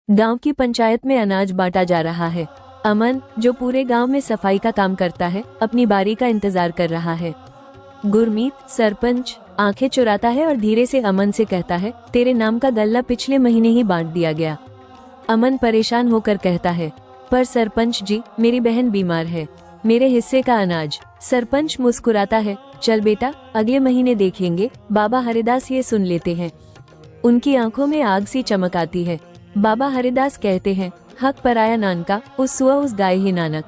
गांव की पंचायत में अनाज बांटा जा रहा है। अमन, जो पूरे गांव में सफाई का काम करता है, अपनी बारी का इंतजार कर रहा है। गुरमीत, सरपंच, आंखें चुराता है और धीरे से अमन से कहता है, तेरे नाम का गल्ला पिछले महीने ही बांट दिया गया। अमन परेशान होकर कहता है, पर सरपंच जी, मेरी बहन बीमार है, मेरे हिस्से का अनाज। सरपंच मुस्कुराता है, चल बेटा, अगले महीने देखेंगे। बाबा हरिदास ये सुन लेते हैं। उनकी आंखों में आग सी चमक आती है। बाबा हरिदास कहते हैं, हक पराया नानका, उस सुअ उस गाय ही नानक।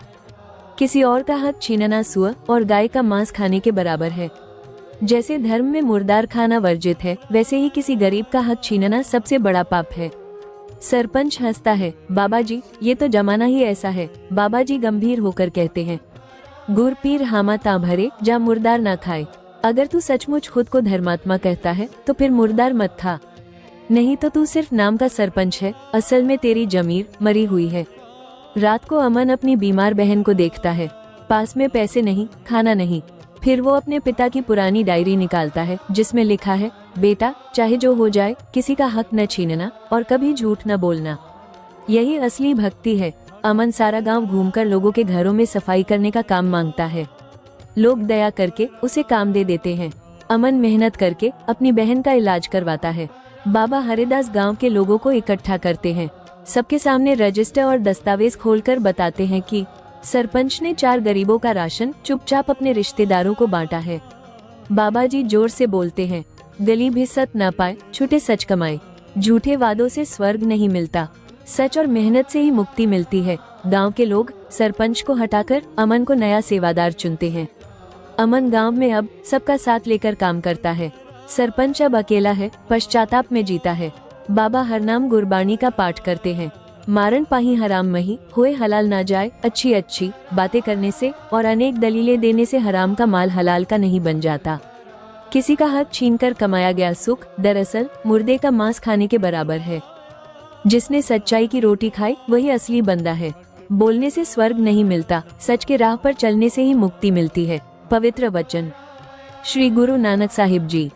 किसी और का हक छीनना सुअ और गाय का मांस खाने के बराबर है। जैसे धर्म में मुर्दार खाना वर्जित है, वैसे ही किसी गरीब का हक छीनना सबसे बड़ा पाप है। सरपंच हंसता है, बाबा जी, ये तो जमाना ही ऐसा है। बाबा जी गंभीर होकर कहते हैं, गुर पीर हामा ता भरे, जा मुर्दार ना खाए। अगर तू सचमुच खुद को धर्मात्मा कहता है तो फिर मुर्दार मत खा, नहीं तो तू सिर्फ नाम का सरपंच है, असल में तेरी जमीर मरी हुई है। रात को अमन अपनी बीमार बहन को देखता है। पास में पैसे नहीं, खाना नहीं। फिर वो अपने पिता की पुरानी डायरी निकालता है, जिसमें लिखा है, बेटा, चाहे जो हो जाए, किसी का हक न छीनना और कभी झूठ न बोलना। यही असली भक्ति है। अमन सारा गांव घूमकर लोगों के घरों में सफाई करने का काम मांगता है। लोग दया करके उसे काम दे देते हैं। अमन मेहनत करके अपनी बहन का इलाज करवाता है। बाबा हरिदास गांव के लोगों को इकट्ठा करते हैं। सबके सामने रजिस्टर और दस्तावेज खोलकर बताते हैं कि सरपंच ने 4 गरीबों का राशन चुपचाप अपने रिश्तेदारों को बांटा है। बाबा जी जोर से बोलते हैं, गली भी सत ना पाए, छूटे सच कमाए। झूठे वादों से स्वर्ग नहीं मिलता, सच और मेहनत से ही मुक्ति मिलती है। गांव के लोग सरपंच को हटाकर अमन को नया सेवादार चुनते हैं। अमन गांव में अब सबका साथ लेकर काम करता है। सरपंच अब अकेला है, पश्चाताप में जीता है। बाबा हरनाम गुरबाणी का पाठ करते हैं। मारन पाही हराम मही, होए हलाल ना जाए। अच्छी अच्छी बातें करने से और अनेक दलीलें देने से हराम का माल हलाल का नहीं बन जाता। किसी का हक छीनकर कमाया गया सुख दरअसल मुर्दे का मांस खाने के बराबर है। जिसने सच्चाई की रोटी खाई वही असली बंदा है। बोलने से स्वर्ग नहीं मिलता, सच के राह पर चलने से ही मुक्ति मिलती है। पवित्र वचन श्री गुरु नानक साहिब जी।